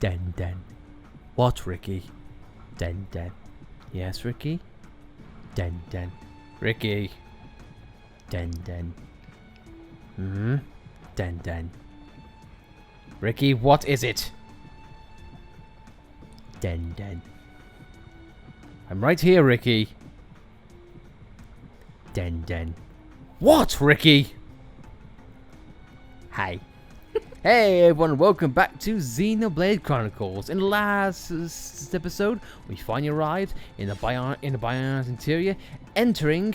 Den Den. What, Ricky? Den Den. Yes, Ricky? Den Den. Ricky. Den Den. Hmm? Den Den. Ricky, what is it? Den Den. I'm right here, Ricky. Den Den. What, Ricky? Hi. Hey everyone, welcome back to Xenoblade Chronicles. In the last episode, we finally arrived in the Bionis Interior, entering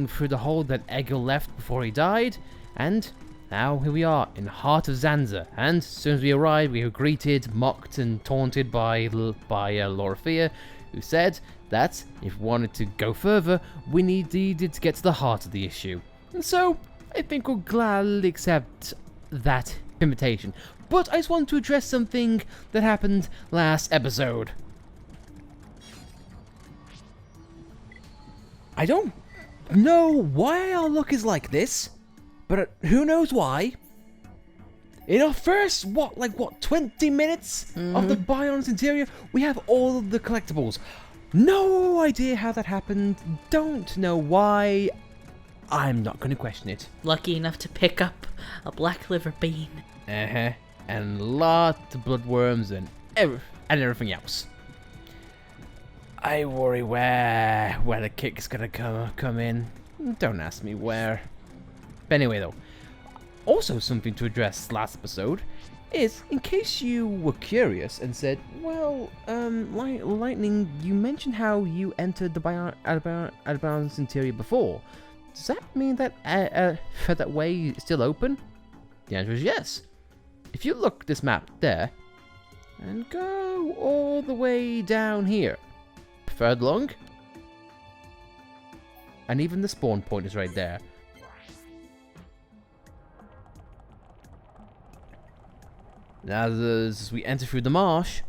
through the hole that Egil left before he died, and now here we are in the heart of Zanza. And as soon as we arrived, we were greeted, mocked, and taunted by Lorafia, who said that if we wanted to go further, we needed to get to the heart of the issue. And so, I think we'll gladly accept that invitation. But I just want to address something that happened last episode. I don't know why our luck is like this, but who knows why. In our first, 20 minutes of the Bionis Interior, we have all of the collectibles. No idea how that happened, don't know why. I'm not going to question it. Lucky enough to pick up a black liver bean. And lots of bloodworms and everything else. I worry where the kick's gonna come in. Don't ask me where. But anyway, though, also something to address last episode is, in case you were curious and said, well, Lightning, you mentioned how you entered the Bionis Interior before. Does that mean that that way is still open? The answer is yes. If you look at this map there, and go all the way down here, further along, and even the spawn point is right there. Now, as we enter through the marsh,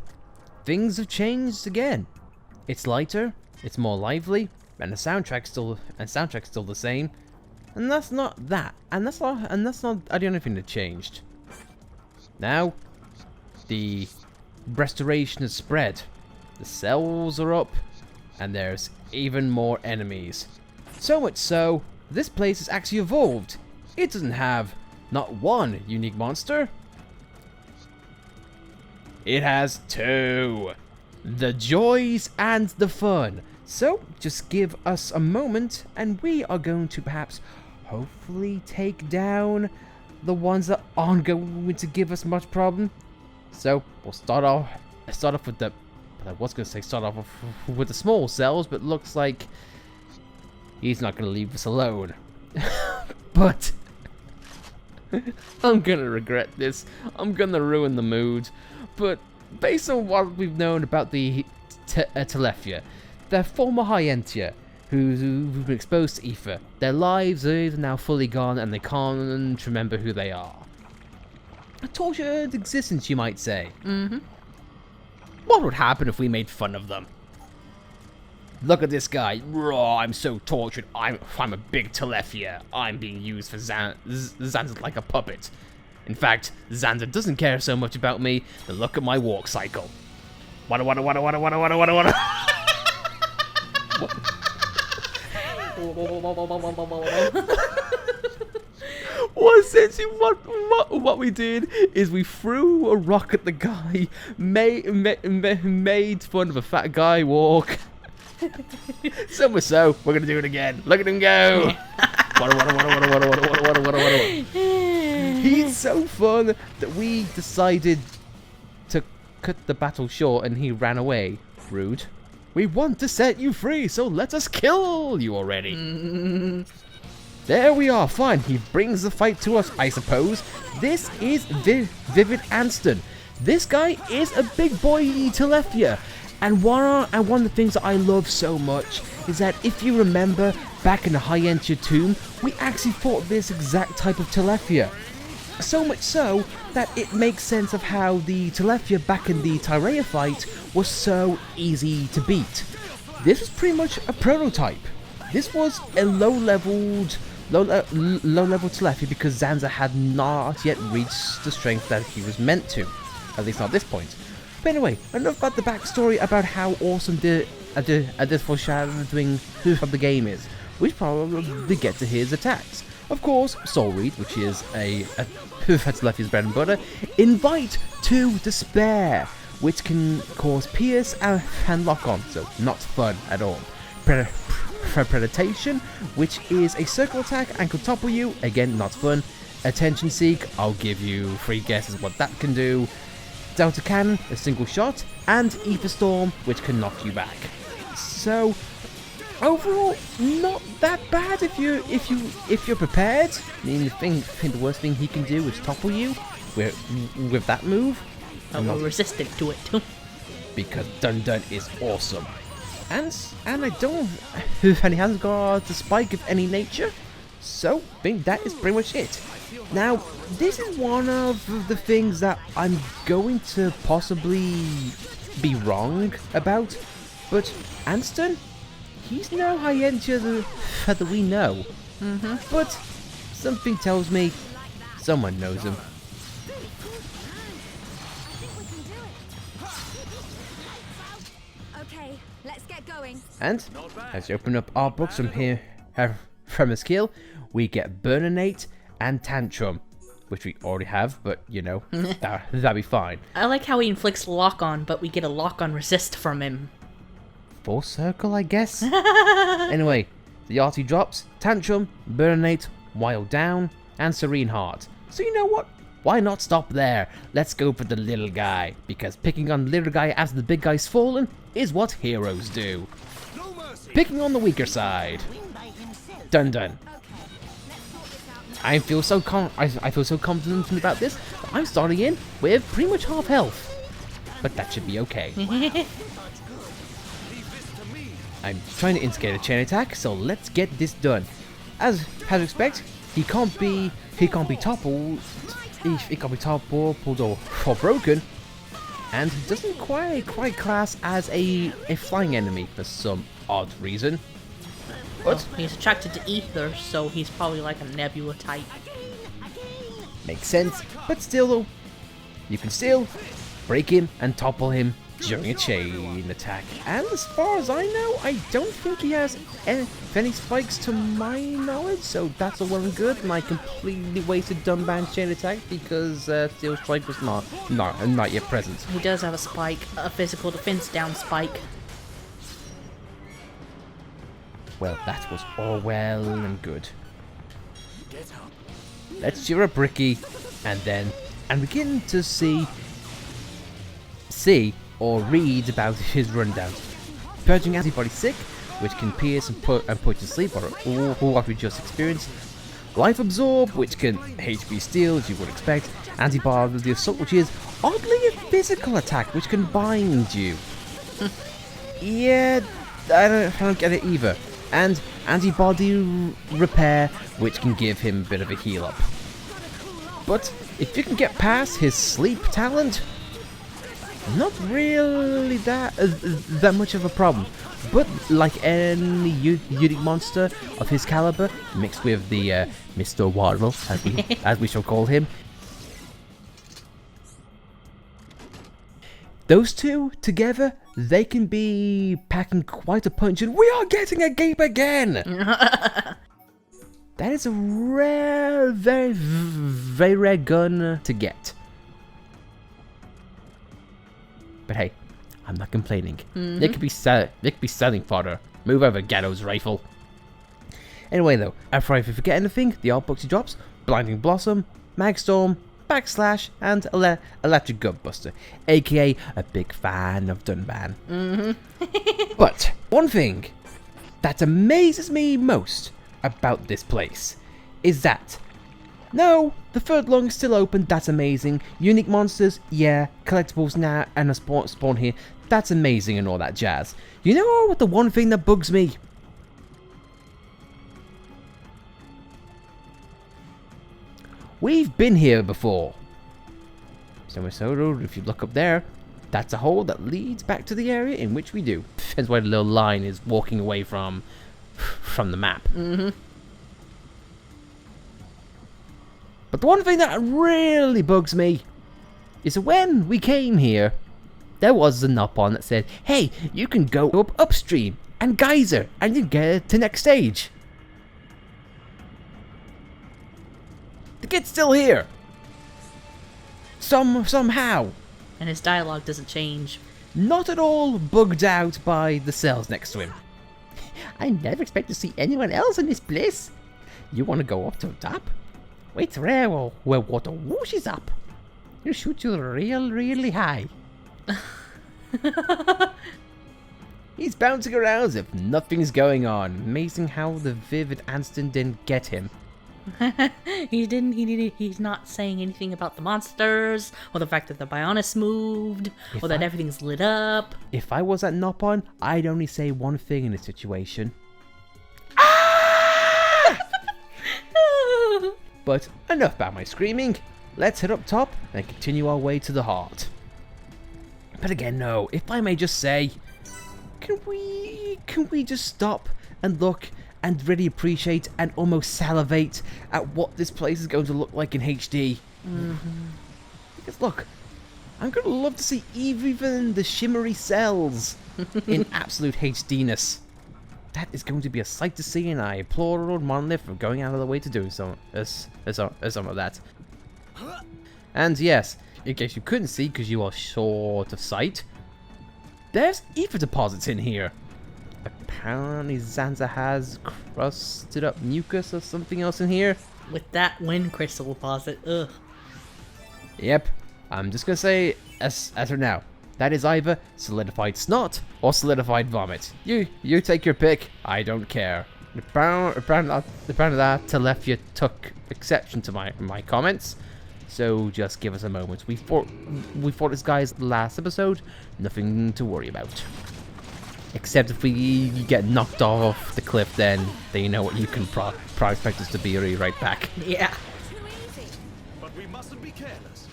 things have changed again. It's lighter, it's more lively, and the soundtrack's still the same. And that's not the only thing that changed. Now, the restoration has spread. The cells are up, and there's even more enemies. So much so, this place has actually evolved. It doesn't have not one unique monster. It has two. The joys and the fun. So, just give us a moment, and we are going to perhaps, hopefully, take down the ones that aren't going to give us much problem. So, we'll start off with the, I was going to say start off with the small cells, but looks like he's not going to leave us alone. But, I'm going to regret this. I'm going to ruin the mood. But, based on what we've known about the Telethia, their former Hyentia, who've been exposed to ether, their lives are now fully gone and they can't remember who they are. A tortured existence, you might say. What would happen if we made fun of them? Look at this guy. Raw, I'm so tortured. I'm a big Telethia. I'm being used for Zanza like a puppet. In fact, Zanza doesn't care so much about me than look at my walk cycle. Wada. Well, essentially, what we did is we threw a rock at the guy, made fun of a fat guy walk. So much so, we're gonna do it again. Look at him go! Wada. He's so fun that we decided to cut the battle short, and he ran away. Rude. We want to set you free, so let us kill you already. There we are, fine. He brings the fight to us, I suppose. This is Vivid Anston. This guy is a big boy Telethia. And one of the things that I love so much is that if you remember, back in the Hyentia tomb, we actually fought this exact type of Telethia. So much so that it makes sense of how the Telethia back in the Tyrea fight was so easy to beat. This was pretty much a prototype. This was a low-level Telethia because Zanza had not yet reached the strength that he was meant to. At least not at this point. But anyway, enough about the backstory about how awesome this foreshadowing of the game is. We should probably get to his attacks. Of course, Soul Reed, which is that's Lefty's bread and butter. Invite to Despair, which can cause pierce and lock on, so not fun at all. Predation, which is a circle attack and can topple you, again not fun. Attention Seek, I'll give you 3 guesses what that can do. Delta Cannon, a single shot, and Ether Storm, which can knock you back. So overall, not that bad if you're prepared. I mean, the worst thing he can do is topple you with that move. But we're resistant to it too. Because Dun Dun is awesome. And I don't, and he hasn't got a spike of any nature. So I think that is pretty much it. Now, this is one of the things that I'm going to possibly be wrong about, but Anston, he's no high-end that we know. But something tells me someone knows him. Okay, let's get going. And as you open up our books from here, from a skill, we get Burninate and Tantrum, which we already have, but you know, that'd be fine. I like how he inflicts lock on, but we get a lock on resist from him. Full circle, I guess? Anyway, the RT drops, Tantrum, Burninate, Wild Down, and Serene Heart. So you know what? Why not stop there? Let's go for the little guy, because picking on the little guy after the big guy's fallen is what heroes do. Picking on the weaker side. Dun Dun. I feel so confident about this that I'm starting in with pretty much half health. But that should be okay. I'm trying to instigate a chain attack, so let's get this done. As you expect, he can't be toppled. He can't be toppled or broken, and he doesn't quite class as a flying enemy for some odd reason. Well, he's attracted to ether, so he's probably like a nebula type. Makes sense, but still though, you can still break him and topple him during a chain attack. And as far as I know, I don't think he has any spikes to my knowledge, so that's all well and good. And I completely wasted Dunban's chain attack because Steel Strike was not yet present. He does have a spike, a physical defense down spike. Well, that was all well and good. Let's cheer up Ricky, and begin to see or read about his rundowns. Purging Antibody Sick, which can pierce and put you to sleep, or what we just experienced. Life Absorb, which can HP steal, as you would expect. Antibody Assault, which is oddly a physical attack, which can bind you. Yeah, I don't get it either. And Antibody Repair, which can give him a bit of a heal up. But if you can get past his sleep talent, not really that much of a problem. But like any unique monster of his caliber, mixed with the Mr. Waddle, as we shall call him, those two together, they can be packing quite a punch, and we are getting a game again! That is a rare, very, very rare gun to get. But hey, I'm not complaining. It could be selling fodder. Move over, Gatto's rifle. Anyway though, after I forget anything, the art books he drops: Blinding Blossom, Magstorm, Backslash, and Electric Gutbuster, aka a big fan of Dunban. But one thing that amazes me most about this place is that, no, the third lung is still open, that's amazing. Unique monsters, yeah. Collectibles now, and a spawn here, that's amazing and all that jazz. You know what the one thing that bugs me? We've been here before. So if you look up there, that's a hole that leads back to the area in which we do. That's why the little line is walking away from the map. But the one thing that really bugs me is when we came here, there was a Nopon that said, hey, you can go up upstream and geyser and you get to next stage. The kid's still here. Somehow. And his dialogue doesn't change. Not at all bugged out by the cells next to him. I never expect to see anyone else in this place. You want to go up to the top? Wait there where water whooshes up. It'll shoot you really high. He's bouncing around as if nothing's going on. Amazing how the vivid Anston didn't get him. He's not saying anything about the monsters, or the fact that the Bionis moved, or that everything's lit up. If I was at Nopon, I'd only say one thing in this situation. Ah! But enough about my screaming. Let's head up top and continue our way to the heart. But again, no, if I may just say, can we just stop and look and really appreciate and almost salivate at what this place is going to look like in HD? Because look, I'm going to love to see even the shimmery cells in absolute HDness. That is going to be a sight to see, and I applaud Monolith for going out of the way to do some of that. And yes, in case you couldn't see because you are short of sight, there's ether deposits in here. Apparently Zanza has crusted up mucus or something else in here. With that wind crystal deposit, ugh. Yep, I'm just gonna say, as of now, that is either solidified snot or solidified vomit. You take your pick, I don't care. Apparently that Telefia took exception to my comments, so just give us a moment. We fought this guy's last episode, nothing to worry about. Except if we get knocked off the cliff, then you know what, you can expect us to be right back. Yeah. But we mustn't be careless.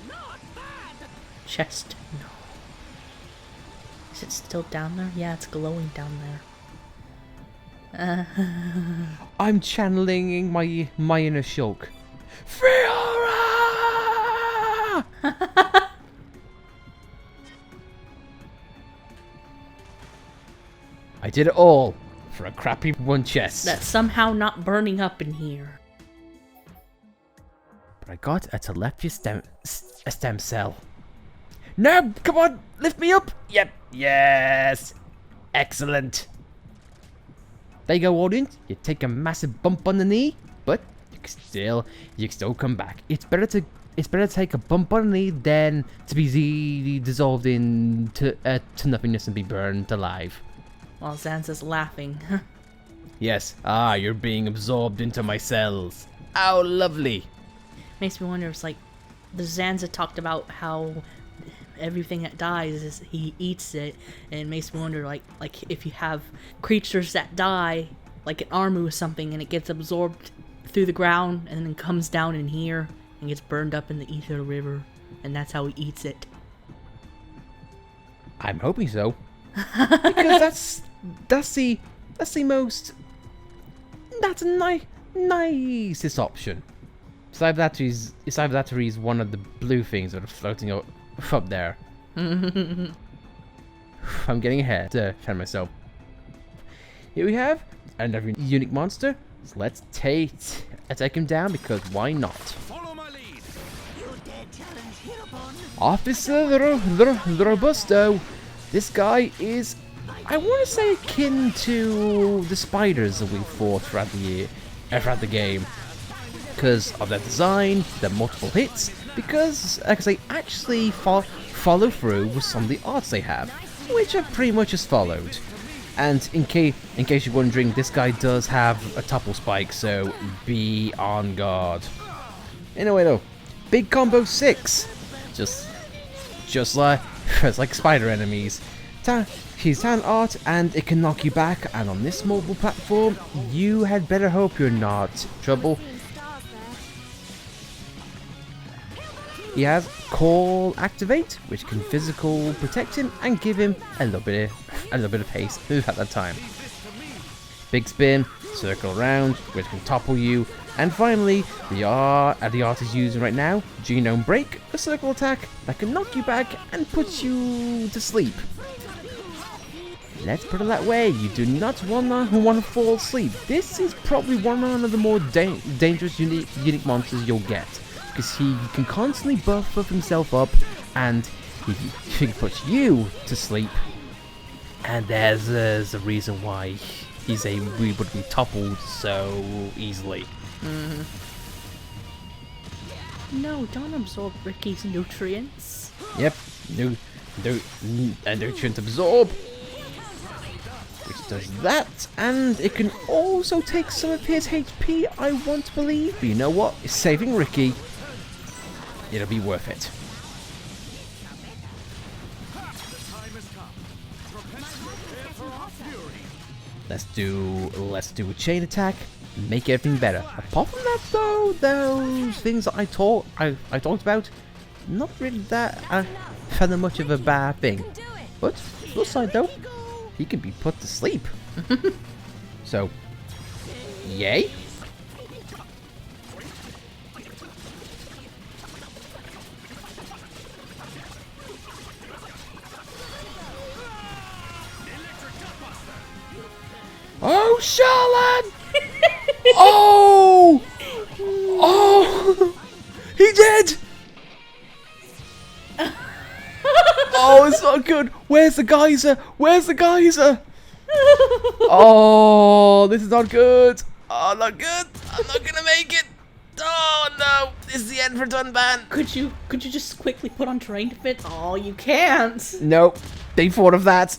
Not bad. Chest. No. Is it still down there? Yeah, it's glowing down there. I'm channeling my inner Shulk. Fiora! I did it all for a crappy one chest. That's somehow not burning up in here. But I got a Telefia stem cell. No, come on, lift me up. Yep, yes, excellent. There you go, audience. You take a massive bump on the knee, but you can still come back. It's better to take a bump on the knee than to be dissolved into to nothingness and be burned alive. While Zanza's laughing. Yes. Ah, you're being absorbed into my cells. How lovely. Makes me wonder if it's like the Zanza talked about how everything that dies is he eats it, and it makes me wonder like if you have creatures that die, like an Armu or something, and it gets absorbed through the ground and then comes down in here and gets burned up in the Ether River, and that's how he eats it. I'm hoping so. Because that's the nicest option. It's either that or he's one of the blue things that are floating up there. I'm getting ahead to defend myself. Here we have another unique monster. So let's take him down, because why not? Follow my lead. Officer the Robusto. This guy is, I want to say, akin to the spiders that we fought throughout the game. Because of their design, their multiple hits, because, like I say, actually follow through with some of the arts they have, which are pretty much as followed. And in case you're wondering, this guy does have a topple spike, so be on guard. Anyway though, big combo 6, just like spider enemies. He's talent art, and it can knock you back, and on this mobile platform, you had better hope you're not trouble. He has Call Activate, which can physical protect him and give him a little bit of haste at that time. Big Spin, circle around, which can topple you, And finally, the art is using right now, Genome Break, a circle attack that can knock you back and put you to sleep. Let's put it that way, you do not want to fall asleep. This is probably one of the more dangerous, unique monsters you'll get. Because he can constantly buff himself up, and he puts you to sleep. And there's a reason why he's able to be toppled so easily. No, don't absorb Ricky's nutrients. Yep, nutrient absorb, which does that, and it can also take some of his HP, I want to believe. But you know what? It's saving Ricky. It'll be worth it. Let's do a chain attack. Make everything better. Apart from that, though, those things that I talked about, not really that kind of much of a bad thing. But plus side though, he can be put to sleep. So, yay. Oh, Charlotte! Oh! Oh! He did! Oh, it's not good. Where's the geyser? Where's the geyser? Oh, this is not good. Oh, not good. I'm not gonna make it. Oh no, this is the end for Dunban. Could you just quickly put on terrain defense? Oh, you can't. Nope. They thought of that.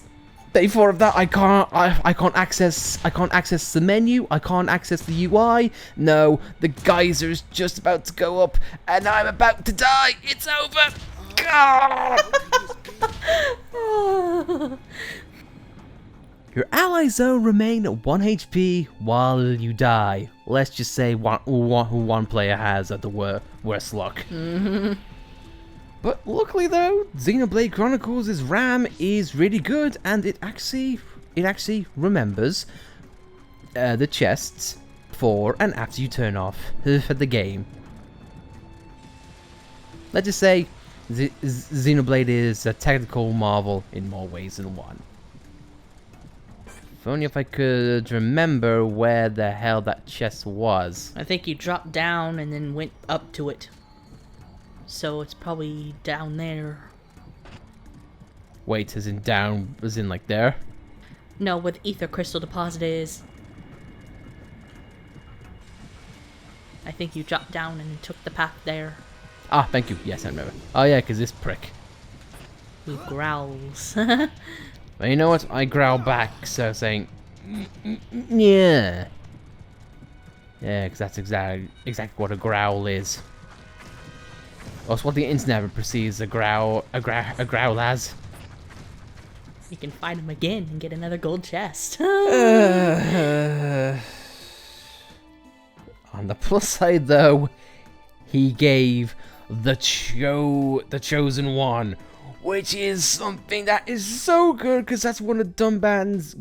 Day 4 of that, I can't access the menu, I can't access the UI. No, the geyser's just about to go up, and I'm about to die. It's over. Your allies though remain at 1 HP while you die. Let's just say one player has at the worst luck. But luckily though, Xenoblade Chronicles' RAM is really good, and it actually remembers the chests before and after you turn off the game. Let's just say Xenoblade is a technical marvel in more ways than one. If only if I could remember where the hell that chest was. I think you dropped down and then went up to it. So it's probably down there. Wait, as in down, as in like there? No, where the ether crystal deposit is. I think you dropped down and took the path there. Ah, thank you. Yes, I remember. Oh yeah, because this prick. Who growls. Well, you know what? I growl back, so saying, yeah. Yeah, because that's exactly what a growl is. That's what the internet perceives a growl as. You can find him again and get another gold chest. On the plus side, though, he gave the chosen one, which is something that is so good because that's one of Dunban's,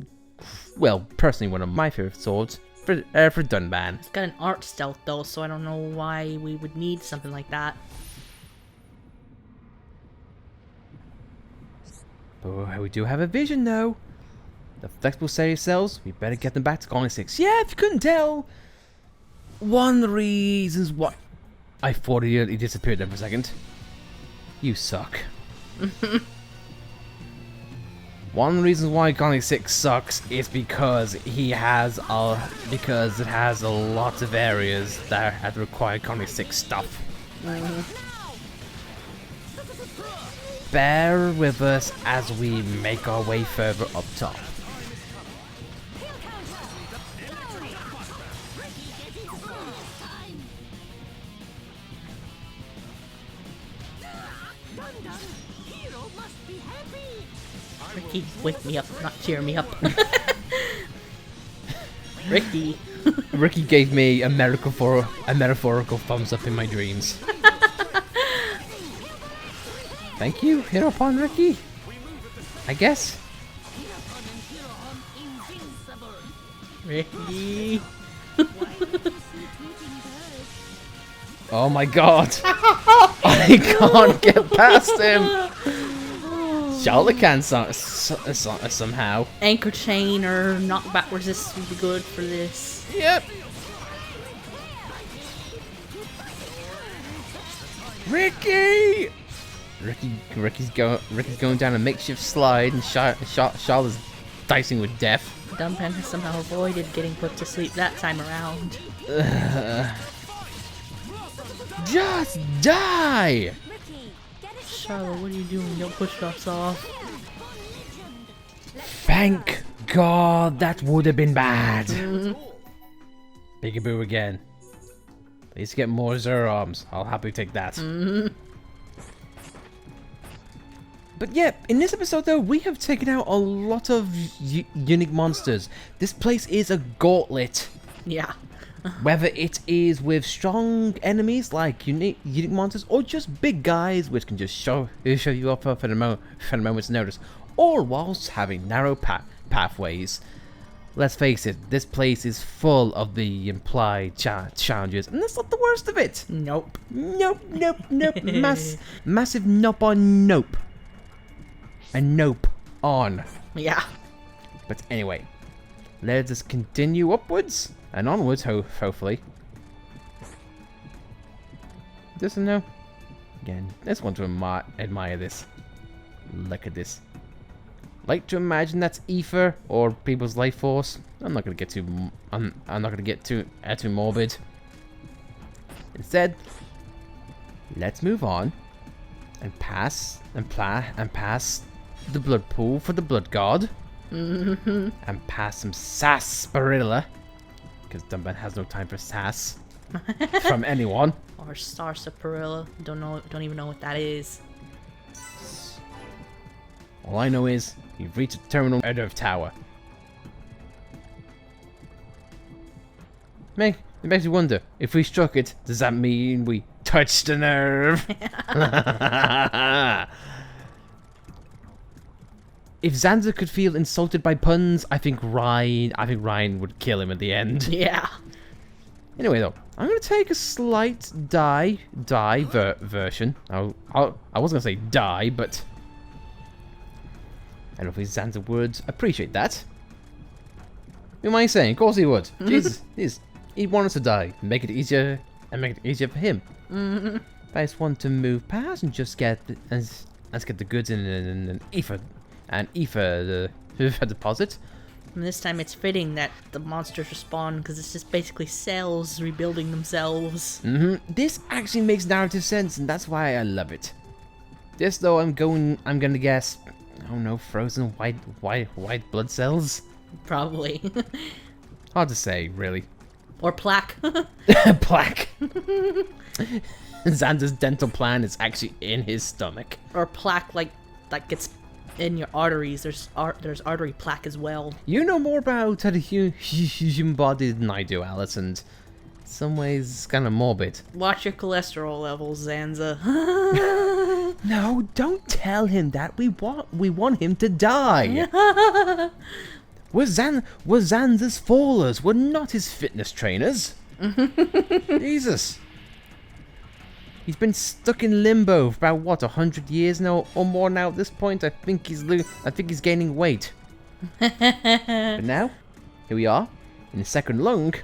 well, personally one of my favorite swords for Dunban. It's got an art stealth though, so I don't know why we would need something like that. But we do have a vision, though. The flexible cells, we better get them back to Colony 6. Yeah, if you couldn't tell, one of the reasons why... I thought he disappeared there for a second. You suck. One of the reasons why Colony 6 sucks is because it has a lot of areas that require Colony 6 stuff. Bear with us as we make our way further up top. Ricky, wake me up, not cheer me up. Ricky. Ricky gave me a metaphorical thumbs up in my dreams. Thank you, Hero Pon Ricky. I guess. Ricky. Oh my god. I can't get past him. Charlotte can somehow. Anchor chain or knockback resist would be good for this. Yep. Ricky! Ricky's going down a makeshift slide, and Charlotte's dicing with death. Dumbpan has somehow avoided getting put to sleep that time around. Just die! Charlotte, what are you doing? Don't push us off. Thank God, that would have been bad. Peekaboo again. Please get more Zero Arms. I'll happily take that. But yeah, in this episode though, we have taken out a lot of unique monsters. This place is a gauntlet. Yeah. Whether it is with strong enemies like unique monsters, or just big guys which can just show you up for the moment's notice, or whilst having narrow pathways. Let's face it, this place is full of the implied challenges, and that's not the worst of it. Nope. Nope. Massive nope on nope. And nope on. Yeah. But anyway, let us continue upwards and onwards, hopefully. This and no. Again, I just want to admire this. Look at this. Like to imagine that's ether or people's life force. I'm not gonna get too. I'm not gonna get too morbid. Instead, let's move on and pass the blood pool for the blood god. And pass some sarsaparilla, because Dumban has no time for sass from anyone. Or sarsaparilla. Don't even know what that is. All I know is you've reached the terminal end of tower. It makes me wonder, if we struck it, does that mean we touched the nerve? If Xander could feel insulted by puns, I think Ryan would kill him at the end. Yeah. Anyway, though, I'm gonna take a slight die version. I was gonna say die, but I don't know if Xander would appreciate that. Who am I saying? Of course he would. Jesus, he wanted to die, make it easier for him. I just want to move past and just get the goods in an ether the deposit. And this time it's fitting that the monsters respawn, because it's just basically cells rebuilding themselves. This actually makes narrative sense, and that's why I love it. This though, I'm gonna guess, I don't know, frozen white blood cells? Probably. Hard to say, really. Or plaque. Plaque. Xander's dental plan is actually in his stomach. Or plaque like that gets in your arteries. There's artery plaque as well. You know more about the human body than I do, Alice, and in some ways it's kind of morbid. Watch your cholesterol levels, Zanza. No, don't tell him that. We want him to die. Xander's fallers were not his fitness trainers. Jesus. He's been stuck in limbo for about what, 100 years now or more now at this point. I think he's gaining weight. But now, here we are in the second lung.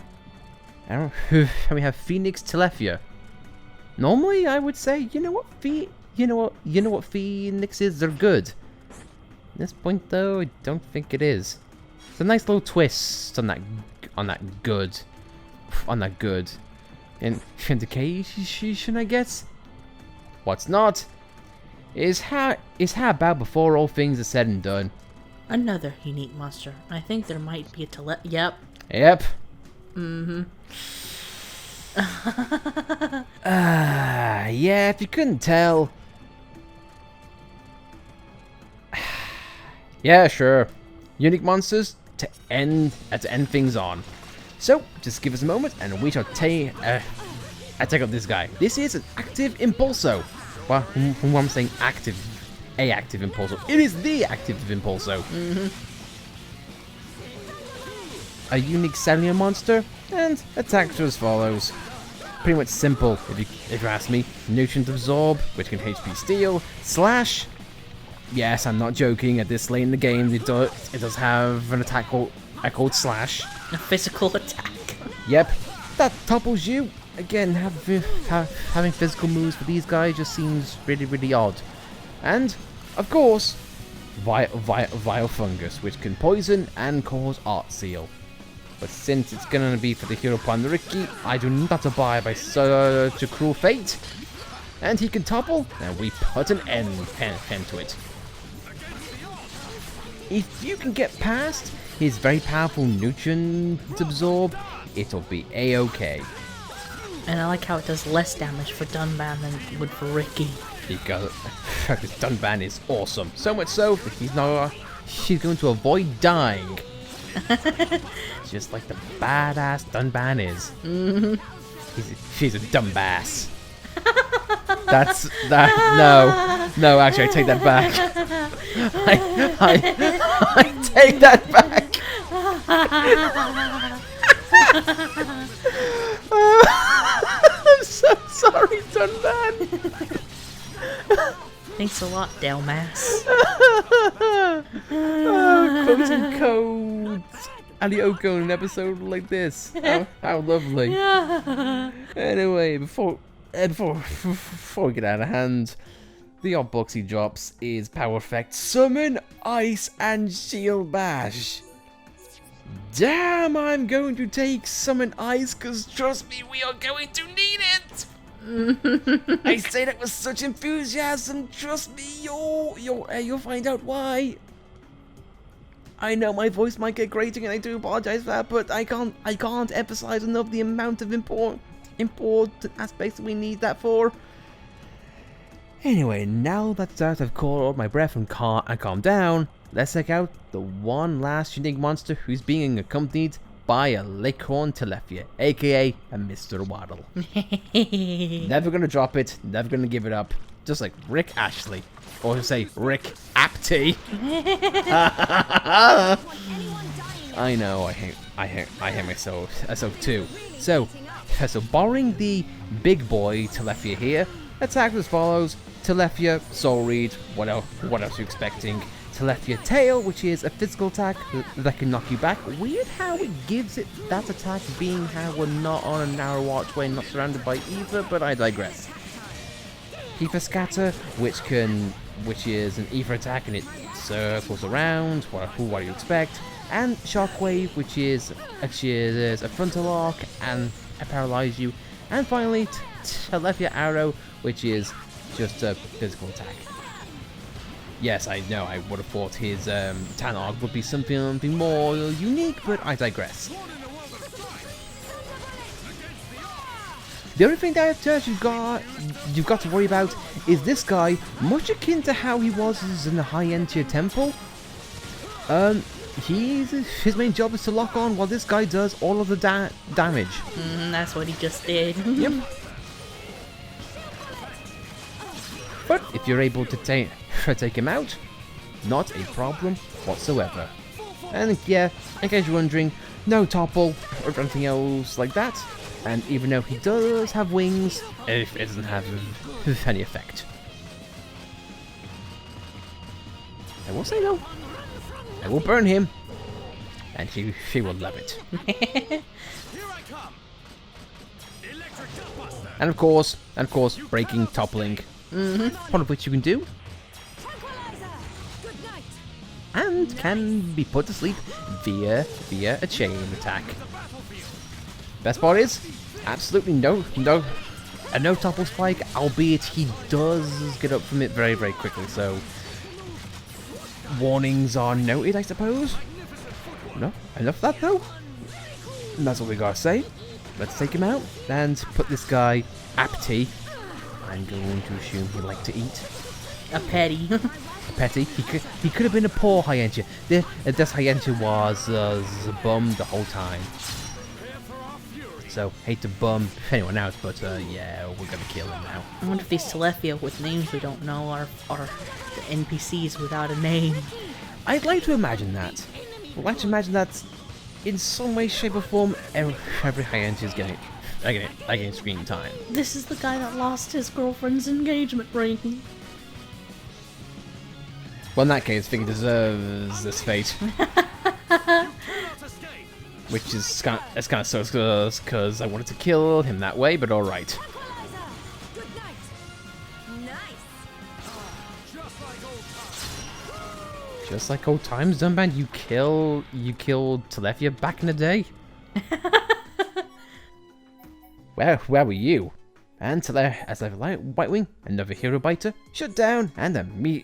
And we have Phoenix Telethia. Normally, I would say, you know what phoenixes are good. At this point, though, I don't think it is. It's a nice little twist on that good. And indication, I guess. What's not is how about before all things are said and done. Another unique monster. I think there might be a Yep. Yep. Yeah, if you couldn't tell. Yeah, sure. Unique monsters to end things on. So, just give us a moment and we shall take up this guy. This is an active Impulso. Well, when I'm saying active, active Impulso. It is the active Impulso. A unique cellular monster, and attacks as follows. pretty much simple, if you ask me. Nutrient Absorb, which can HP Steal. Slash. Yes, I'm not joking. At this late in the game, it does have an attack called Slash. A physical attack. Yep, that topples you. Again, having physical moves for these guys just seems really, really odd. And, of course, Vile Fungus, which can poison and cause Art Seal. But since it's gonna be for the hero Panriki, I do not abide by such a cruel fate. And he can topple, and we put an end to it. If you can get past his very powerful Nutrient Absorb, it'll be a-okay. And I like how it does less damage for Dunban than it would for Ricky. Because Dunban is awesome. So much so that she's going to avoid dying. Just like the badass Dunban is. She's a dumbass. No, actually, I take that back. I take that back. I'm so sorry, Dunban. Thanks a lot, Delmas. Quoting codes. Alioko in an episode like this. How lovely. Anyway, before we get out of hand, the odd box he drops is Power Effect Summon, Ice, and Shield Bash. Damn, I'm going to take Summon Ice, because trust me, we are going to need it! I say that with such enthusiasm, trust me, you'll find out why. I know my voice might get grating and I do apologize for that, but I can't emphasize enough the amount of important aspects we need that for. Anyway, now that I've caught my breath and calmed down, let's check out the one last unique monster who's being accompanied by a Leghorn Telethia, aka a Mr. Waddle. Never gonna drop it, never gonna give it up, just like Rick Ashley. Or say Rick Apty. I know, I hate myself too. So borrowing the big boy Telethia here, attack as follows: Telethia, Soul Reed, what else are you expecting? Telethia Tail, which is a physical attack that can knock you back. Weird how it gives it that attack, being how we're not on a narrow archway, not surrounded by either, but I digress. Ether Scatter, which is an ether attack and it circles around. What do you expect? And Shockwave, which is a frontal arc and paralyze you. And finally, Telethia Arrow, which is just a physical attack. Yes, I know, I would have thought his Tanarg would be something more unique, but I digress. The only thing that you've got to worry about is this guy, much akin to how he was in the high-end tier temple. His main job is to lock on while this guy does all of the damage. That's what he just did. Yep. But if you're able to take him out, not a problem whatsoever. And yeah, in case you're wondering, no topple or anything else like that. And even though he does have wings, it doesn't have any effect. I will say though, I will burn him, and he will love it. And of course, breaking, toppling, one of which you can do, and can be put to sleep via a chain attack. Best part is, absolutely no topple spike, albeit he does get up from it very, very quickly, so warnings are noted, I suppose. No, enough of that though. And that's all we gotta say. Let's take him out and put this guy, Apty. I'm going to assume he liked to eat. A petty. Petty. He could have been a poor Hyentia. This Hyentia was a bum the whole time. So, hate to bum anyone out, but yeah, we're gonna kill him now. I wonder if these Telethia with names we don't know are the NPCs without a name. I'd like to imagine that. I'd like to imagine that in some way, shape or form, every Hyentia is getting getting screen time. This is the guy that lost his girlfriend's engagement ring. Well, in that case, I think he deserves this fate. Which is kind of so because I wanted to kill him that way, but alright. Good night. Nice. Just like old times, Dunband. You killed Telethia back in the day. Where were you? And as a White Wing, another hero biter, shut down, and a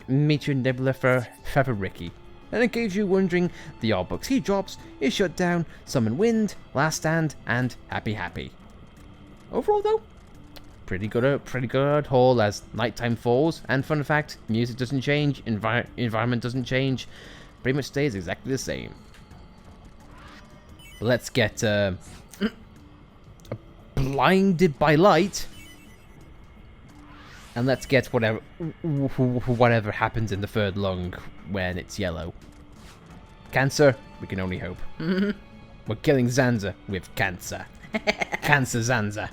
meteor nibbler for Ricky. And in case you're wondering, the odd books he drops is Shut Down, Summon Wind, Last Stand, and Happy. Overall though, pretty good haul as nighttime falls, and fun fact, music doesn't change, environment doesn't change, pretty much stays exactly the same. Let's get blinded by light. And let's get whatever happens in the third lung when it's yellow. Cancer, we can only hope. We're killing Zanza with cancer. Cancer Zanza.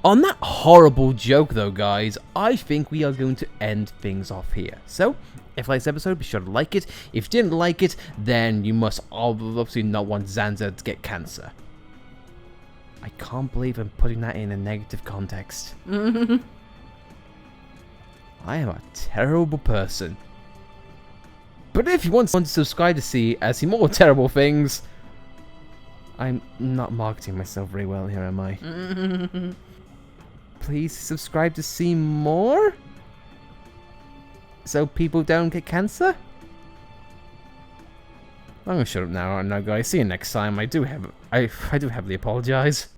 On that horrible joke though, guys, I think we are going to end things off here. So, if you liked this episode, be sure to like it. If you didn't like it, then you must obviously not want Zanza to get cancer. I can't believe I'm putting that in a negative context. I am a terrible person. But if you want to subscribe to see more terrible things, I'm not marketing myself very well here, am I? Please subscribe to see more? So people don't get cancer? I'm gonna shut up now, guys. See you next time. I do heavily apologize.